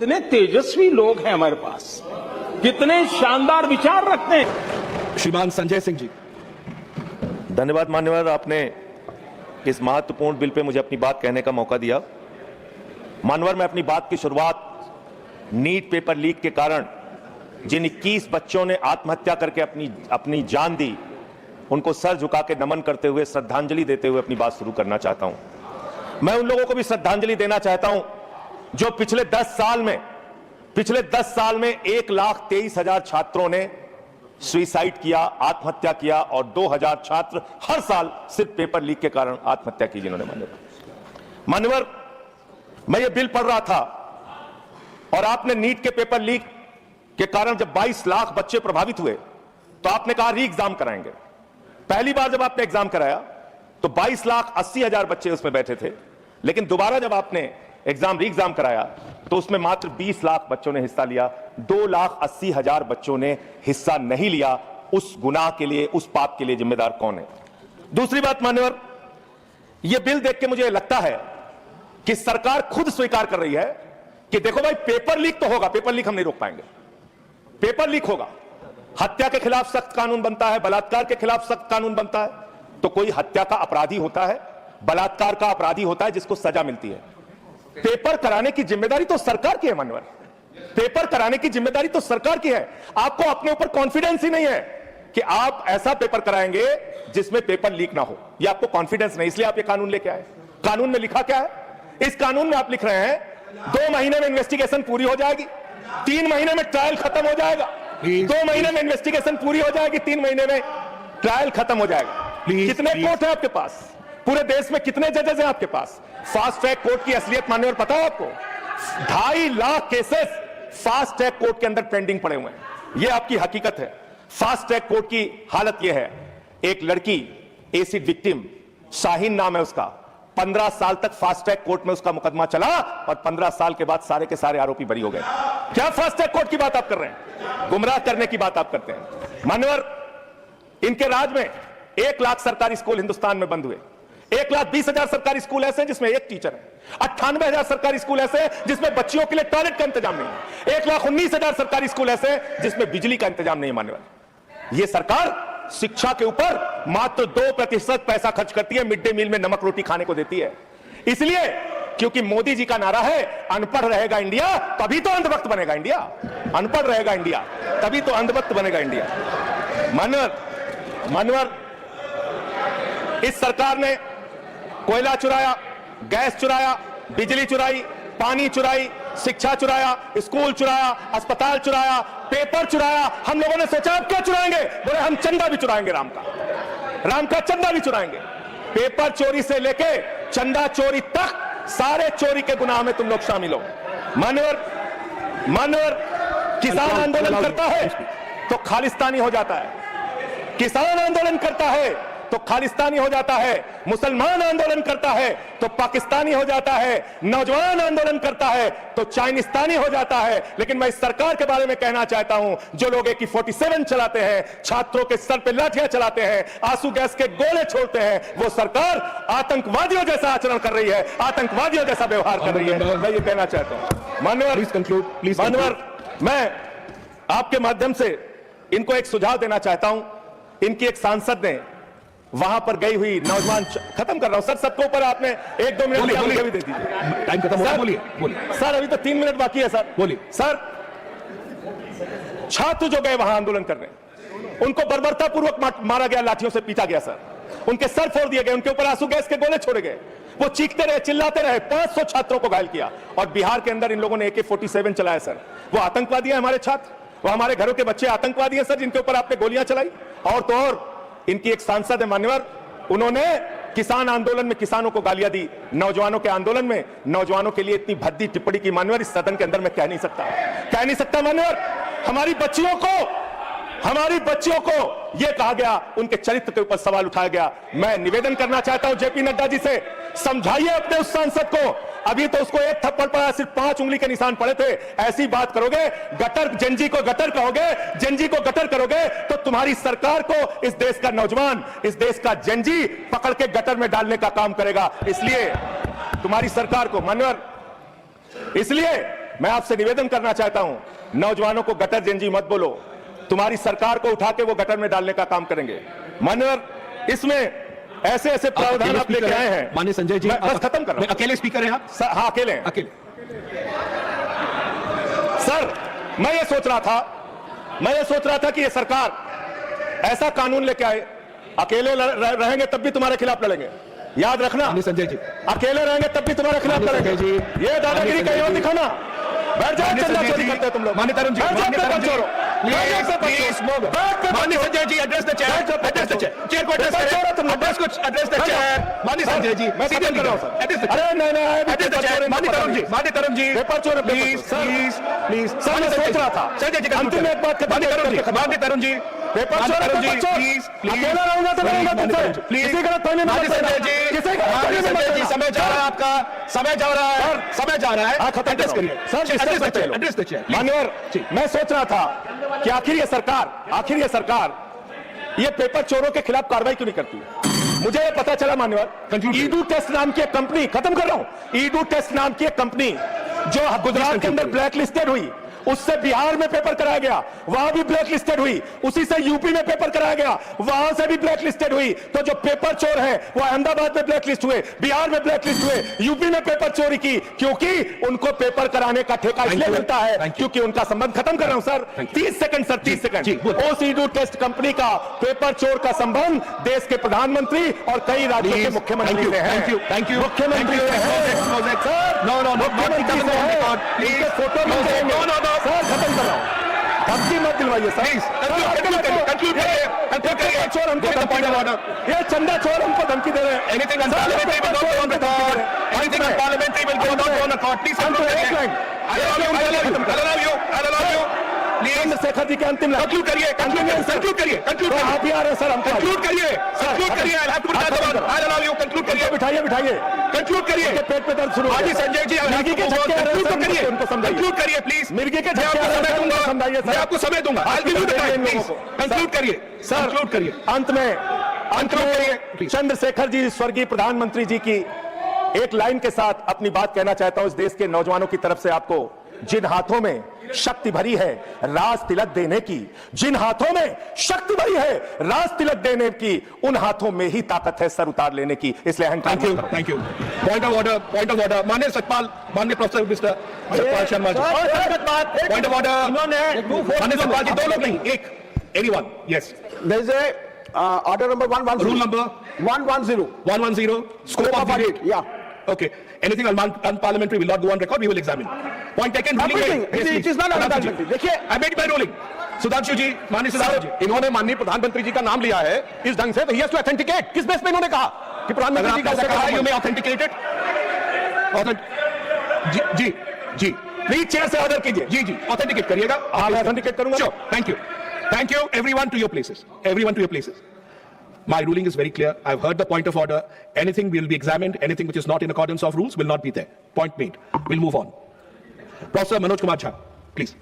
कितने तेजस्वी लोग हैं हमारे पास, कितने शानदार विचार रखते हैं। श्रीमान संजय सिंह जी। धन्यवाद मान्यवर, आपने इस महत्वपूर्ण बिल पे मुझे अपनी बात कहने का मौका दिया। मान्यवर, मैं अपनी बात की शुरुआत नीट पेपर लीक के कारण जिन 21 बच्चों ने आत्महत्या करके अपनी जान दी, उनको सर झुका के नमन करते हुए, श्रद्धांजलि देते हुए अपनी बात शुरू करना चाहता हूं। मैं उन लोगों को भी श्रद्धांजलि देना चाहता हूं जो पिछले 10 साल में 1,23,000 छात्रों ने सुसाइड किया, आत्महत्या किया, और 2,000 छात्र हर साल सिर्फ पेपर लीक के कारण आत्महत्या की जिन्होंने। मान्यवर, मैं ये बिल पढ़ रहा था और आपने नीट के पेपर लीक के कारण जब 22 लाख बच्चे प्रभावित हुए तो आपने कहा री एग्जाम कराएंगे। पहली बार जब आपने एग्जाम कराया तो 22,80,000 बच्चे उसमें बैठे थे, लेकिन दोबारा जब आपने री एग्जाम कराया तो उसमें मात्र 20 लाख बच्चों ने हिस्सा लिया। 2,80,000 बच्चों ने हिस्सा नहीं लिया। उस गुनाह के लिए, उस पाप के लिए जिम्मेदार कौन है? दूसरी बात मान्यवर, यह बिल देख के मुझे लगता है कि सरकार खुद स्वीकार कर रही है कि देखो भाई, पेपर लीक तो होगा, पेपर लीक हम नहीं रोक पाएंगे, पेपर लीक होगा। हत्या के खिलाफ सख्त कानून बनता है, बलात्कार के खिलाफ सख्त कानून बनता है। तो कोई हत्या का अपराधी होता है, बलात्कार का अपराधी होता है जिसको सजा मिलती है। पेपर कराने की जिम्मेदारी तो सरकार की है मान्यवर, पेपर कराने की जिम्मेदारी तो सरकार की है। आपको अपने ऊपर कॉन्फिडेंस ही नहीं है कि आप ऐसा पेपर कराएंगे जिसमें पेपर लीक ना हो। यह आपको कॉन्फिडेंस नहीं, इसलिए आप ये कानून लेके आए। कानून में लिखा क्या है? इस कानून में आप लिख रहे हैं 2 महीने में इन्वेस्टिगेशन पूरी हो जाएगी, 3 महीने में ट्रायल खत्म हो जाएगा। 2 महीने में इन्वेस्टिगेशन पूरी हो जाएगी, 3 महीने में ट्रायल खत्म हो जाएगा। कितने कोर्ट है आपके पास? पूरे देश में कितने जजेस हैं आपके पास? फास्ट ट्रैक कोर्ट की असलियत मान्यवर पता है आपको? 2.5 lakh cases fast track court के अंदर पेंडिंग पड़े हुए हैं। यह आपकी हकीकत है। फास्ट ट्रैक कोर्ट की हालत यह है, एक लड़की एसिड विक्टिम, शाहीन नाम है उसका, 15 साल तक फास्ट ट्रैक कोर्ट में उसका मुकदमा चला और 15 साल के बाद सारे के सारे आरोपी बरी हो गए। क्या फास्ट ट्रैक कोर्ट की बात आप कर रहे हैं? गुमराह करने की बात आप करते हैं। मान्यवर, इनके राज में 1 लाख सरकारी स्कूल हिंदुस्तान में बंद हुए। 1,20,000 सरकारी स्कूल ऐसे हैं जिसमें एक टीचर है। 98,000 सरकारी स्कूल ऐसे हैं जिसमें बच्चियों के लिए टॉयलेट का इंतजाम नहीं है। 1,19,000 सरकारी स्कूल ऐसे हैं जिसमें बिजली का इंतजाम नहीं है। मान्यवर, यह सरकार शिक्षा के ऊपर मात्र 2% पैसा खर्च करती है, मिड डे मील में नमक रोटी खाने को देती है। इसलिए क्योंकि मोदी जी का नारा है, अनपढ़ रहेगा इंडिया तभी तो अंधभक्त बनेगा इंडिया, अनपढ़ रहेगा इंडिया तभी तो अंधभक्त बनेगा इंडिया। मान्यवर, इस सरकार ने कोयला चुराया, गैस चुराया, बिजली चुराई, पानी चुराई, शिक्षा चुराया, स्कूल चुराया, अस्पताल चुराया, पेपर चुराया। हम लोगों ने सोचा अब क्या चुराएंगे? बोले हम चंदा भी चुराएंगे, राम का चंदा भी चुराएंगे। पेपर चोरी से लेके चंदा चोरी तक सारे चोरी के गुनाह में तुम लोग शामिल हो। मान्यवर, किसान आंदोलन करता है तो खालिस्तानी हो जाता है, किसान आंदोलन करता है तो खालिस्तानी हो जाता है, मुसलमान आंदोलन करता है तो पाकिस्तानी हो जाता है, नौजवान आंदोलन करता है तो चाइनिस्तानी हो जाता है। लेकिन मैं इस सरकार के बारे में कहना चाहता हूं, जो लोग AK-47 चलाते हैं, छात्रों के सर पे लाठियां चलाते हैं, आंसू गैस के गोले छोड़ते हैं, वो सरकार आतंकवादियों जैसा आचरण कर रही है, आतंकवादियों जैसा व्यवहार कर रही है। मैं ये कहना चाहता हूं। मान्यवर, मैं आपके माध्यम से इनको एक सुझाव देना चाहता हूं। इनकी एक सांसद ने वहां पर गई हुई नौजवान, खत्म कर रहा हूं सर, सबके ऊपर आपने 1-2 मिनट भी दे दीजिए। टाइम खत्म हो गया, बोलिए सर, अभी तो 3 मिनट बाकी है सर। बोलिए सर। छात्र जो गए वहां आंदोलन करने, उनको बर्बरतापूर्वक मारा गया, लाठियों से पीटा गया सर, उनके सर फोड़ दिए गए, उनके ऊपर आंसू गैस के गोले छोड़े गए, वो चीखते रहे, चिल्लाते रहे, 500 छात्रों को घायल किया। और बिहार के अंदर इन लोगों ने AK-47 चलाया सर। वो आतंकवादी है हमारे छात्र, वो हमारे घरों के बच्चे आतंकवादी है सर, जिनके ऊपर आपने गोलियां चलाई। और तो और इनकी एक सांसद है मान्यवर, उन्होंने किसान आंदोलन में किसानों को गालियां दी, नौजवानों के आंदोलन में नौजवानों के लिए इतनी भद्दी टिप्पणी की मान्यवर, इस सदन के अंदर मैं कह नहीं सकता मान्यवर। हमारी बच्चियों को यह कहा गया, उनके चरित्र के ऊपर सवाल उठाया गया। मैं निवेदन करना चाहता हूं JP नड्डा जी से, समझाइए अपने उस सांसद को। अभी तो उसको 1 थप्पड़ पड़ा, सिर्फ 5 उंगली के निशान पड़े थे। ऐसी बात करोगे, गटर जंजी को गटर कहोगे, जंजी को गटर करोगे तो तुम्हारी सरकार को इस देश का नौजवान, इस देश का जंजी पकड़ के गटर में डालने का काम करेगा। इसलिए तुम्हारी सरकार को मान्यवर, इसलिए मैं आपसे निवेदन करना चाहता हूं, नौजवानों को गटर जेनजी मत बोलो, तुम्हारी सरकार को उठा के वो गटर में डालने का काम करेंगे। माननीय, इसमें ऐसे ऐसे प्रावधान आप लेके आए हैं। माननीय संजय जी, मैं बस खत्म कर रहा हूं। अकेले स्पीकर हैं आप? हाँ, अकेले हैं। अकेले। सर, मैं ये सोच रहा था कि ये सरकार ऐसा कानून लेके आए, अकेले रहेंगे तब भी तुम्हारे खिलाफ लड़ेंगे, याद रखना। माननीय संजय जी, अकेले रहेंगे तब भी तुम्हारे खिलाफ माननीय लड़ेंगे। संजय जी, ये दादागिरी कहीं और दिखाना। बैठ जाओ, चंदा चोरी करते हो तुम लोग। माननीय तरुण जी, माननीय तरुण जी, माननीय Sanjay ji, address the chair, address the chair, chair को एड्रेस करें, एड्रेस द चेयर। माननीय संजय जी, मैं सीधे कर रहा हूं सर। अरे नहीं, एड्रेस द चेयर। माननीय तरुण जी, पेपर चोर, प्लीज प्लीज। सर, मैं सोच रहा था संजय जी, अंतिम में एक बात खत्म माननीय तरुण जी, करके माननीय तरुण जी, पेपर चोर, प्लीज अकेला रहूंगा तो रहूंगा तुमसे। प्लीज। किसी गलतफहमी में मत संजय रहना। जी, किसी गलतफहमी में मत संजय जी, रहना। समय जा रहा है आपका, समय जा रहा है, समय जा रहा है। हाँ, खत्म एड्रेस करो। करिए sir, address the chair, low. Address the chair. मान्यवर, जी। मैं सोच रहा था कि आखिर ये सरकार ये पेपर चोरों के खिलाफ कार्रवाई क्यों नहीं करती। मुझे ये पता चला मान्यवर, ईडू टेस्ट नाम की एक कंपनी, खत्म कर रहा हूं, ईडू टेस्ट नाम की एक कंपनी जो गुजरात के अंदर ब्लैक लिस्टेड हुई, उससे बिहार में पेपर कराया गया, वहां भी ब्लैक लिस्टेड हुई, उसी से यूपी में पेपर कराया गया, वहां से भी ब्लैक लिस्टेड हुई। तो जो पेपर चोर है वो अहमदाबाद में ब्लैक लिस्ट हुए, बिहार में ब्लैक लिस्ट हुए, यूपी में पेपर चोरी की, क्योंकि उनको पेपर कराने का ठेका इसलिए मिलता है क्योंकि उनका संबंध। खत्म कर रहा हूं सर, 30 सेकंड सर, 30 सेकंड। उस ईडू टेस्ट कंपनी का पेपर चोर का संबंध देश के प्रधानमंत्री और कई राज्यों के मुख्यमंत्री से है। थैंक यू, मुख्यमंत्री से है सर, मुख्यमंत्री से है, फोटो मिल जाएंगे सर। खत्म कर रहा हूं, धमकी मत दिलवाइए सर। चोर हमको धमकी दे रहे हैं, ये चंदा चोर हमको धमकी दे रहे हैं। Anything unparliamentary will not go on record. Anything unparliamentary will go not go on record. Please conclude करिए. I'll allow you. Please. Chandrashekhar ji के अंतिम Conclude करिए. Conclude करिए. आप ही आ रहे हैं सर, हम Conclude करिए. I'll have to put that on. I'll allow you. Conclude करिए. बिठाइए Conclude करिए. पेट पे दर्द शुरू हो हाजी गया। संजय जी, मिर्गी के झटके आ रहे हैं conclude सर, करिए. उनको समझाइए। Conclude करिए प्लीज. मिर्गी के मैं झटके आपको आ रहे हैं समय सर, दूंगा. उनको समझाइए मैं सर। आपको समय दूंगा. I'll give you the time. Please. Conclude करिए. सर, Conclude करिए. अंत में चंद्रशेखर जी, स्वर्गीय प्रधानमंत्री जी की एक लाइन के साथ अपनी बात कहना चाहता हूं। इस देश के नौजवानों की तरफ से आपको, जिन हाथों में शक्ति भरी है राज तिलक देने की, जिन हाथों में शक्ति भरी है राज तिलक देने की, उन हाथों में ही ताकत है सर उतार लेने की। इसलिए अहंकार मत करो। Thank you. Point of order. माननीय सतपाल, माननीय professor mister Satpal Sharma ji. Point of order. माननीय सतपाल जी, दो लोग नहीं, एक. Anyone. Yes. There is a order number 110. Rule number 110. 110. Scope of debate. Yeah. Okay. Anything unparliamentary will not go on record. We will examine. Point taken. Ruling Everything. है. Yes, It is not please. unparliamentary. देखिए, I made my ruling. Sudhanshu ji, माननीय सुधांशु जी. इन्होंने माननीय प्रधानमंत्री जी का नाम लिया है इस ढंग से, तो ही हैज टू ऑथेंटिकेट। किस बेस पे इन्होंने कहा कि अगर प्रधानमंत्री जी आपने ऐसा कहा, का you may authenticate it. जी. प्लीज चेयर से ऑर्डर कीजिए। जी. Authenticate करिएगा. हाँ, मैं ऑथेंटिकेट करूंगा। Sure. Thank you. Everyone to your places. My ruling is very clear. I've heard the point of order. Anything will be examined. Anything which is not in accordance of rules will not be there. Point made. We'll move on. Professor Manoj Kumar Jha, please.